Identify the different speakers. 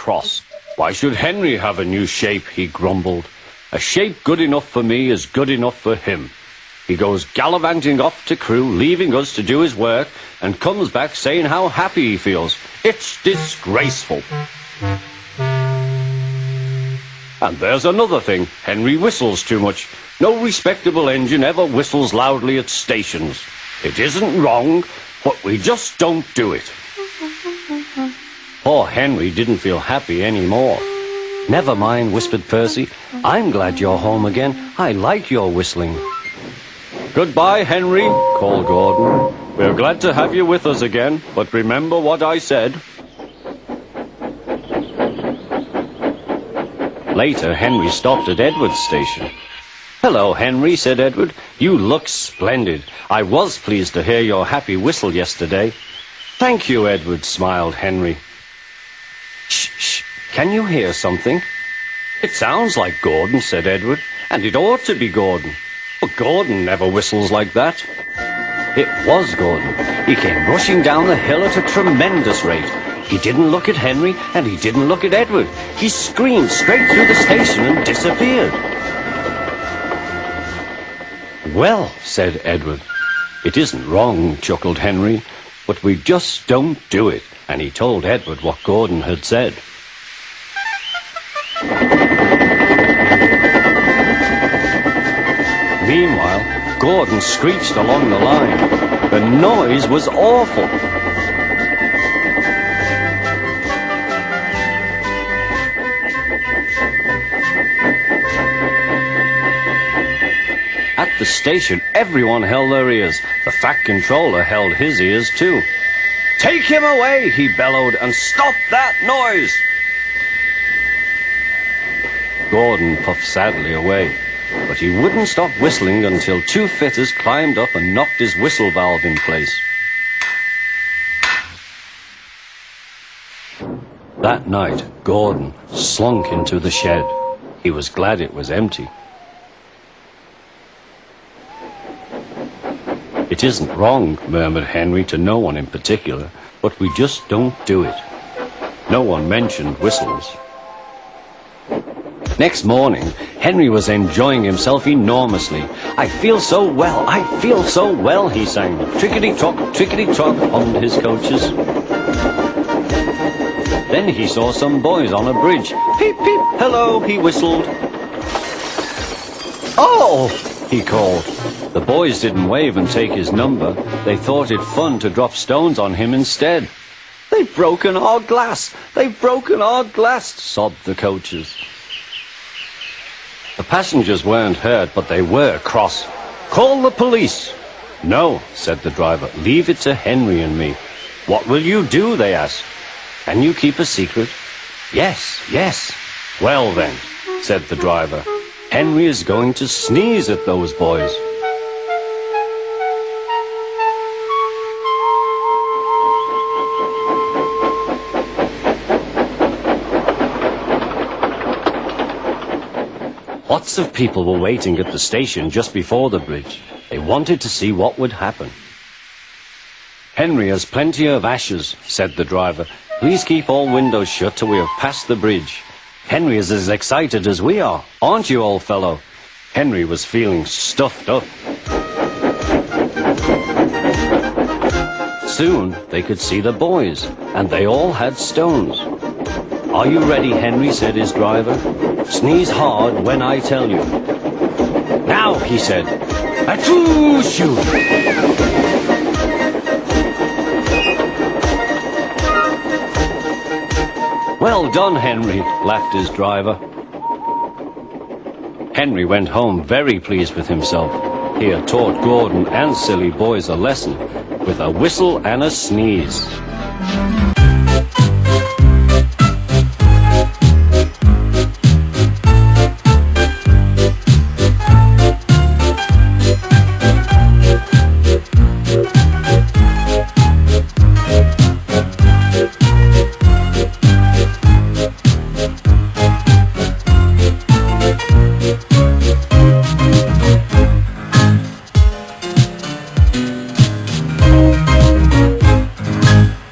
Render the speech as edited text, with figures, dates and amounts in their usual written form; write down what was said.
Speaker 1: cross. Why should Henry have a new shape, he grumbled. A shape good enough for me is good enough for him. He goes gallivanting off to Crewe, leaving us to do his work, and comes back saying how happy he feels. It's disgraceful. And there's another thing. Henry whistles too much. No respectable engine ever whistles loudly at stations. It isn't wrong, but we just don't do it. Poor Henry didn't feel happy anymore. Never mind, whispered Percy. I'm glad you're home again. I like your whistling. Goodbye, Henry, called Gordon. We're glad to have you with us again, but remember what I said. Later, Henry stopped at Edward's station. Hello, Henry, said Edward. You look splendid. I was pleased to hear your happy whistle yesterday. Thank you, Edward, smiled Henry. Shh, shh. Can you hear something? It sounds like Gordon, said Edward, and it ought to be Gordon. But Gordon never whistles like that. It was Gordon. He came rushing down the hill at a tremendous rate. He didn't look at Henry, and he didn't look at Edward. He screamed straight through the station and disappeared. Well, said Edward. It isn't wrong, chuckled Henry, but we just don't do it. And he told Edward what Gordon had said. Meanwhile, Gordon screeched along the line. The noise was awful. At the station, everyone held their ears. The Fat Controller held his ears too. Take him away, he bellowed, and stop that noise! Gordon puffed sadly away, but he wouldn't stop whistling until two fitters climbed up and knocked his whistle valve in place. That night, Gordon slunk into the shed. He was glad it was empty. It isn't wrong, murmured Henry to no one in particular, but we just don't do it. No one mentioned whistles. Next morning, Henry was enjoying himself enormously. I feel so well, he sang. Trickety-tock, hummed his coaches. Then he saw some boys on a bridge. Peep, peep, hello, he whistled. Oh, he called. The boys didn't wave and take his number. They thought it fun to drop stones on him instead. They've broken our glass! They've broken our glass! Sobbed the coaches. The passengers weren't hurt, but they were cross. Call the police! No, said the driver. Leave it to Henry and me. What will you do? They asked. Can you keep a secret? Yes, yes. Well then, said the driver. Henry is going to sneeze at those boys. Lots of people were waiting at the station just before the bridge. They wanted to see what would happen. Henry has plenty of ashes, said the driver. Please keep all windows shut till we have passed the bridge. Henry is as excited as we are, aren't you, old fellow? Henry was feeling stuffed up. Soon they could see the boys, and they all had stones. Are you ready, Henry, said his driver. Sneeze hard when I tell you. Now, he said. Achoo, shoo! Well done, Henry, laughed his driver. Henry went home very pleased with himself. He had taught Gordon and silly boys a lesson with a whistle and a sneeze.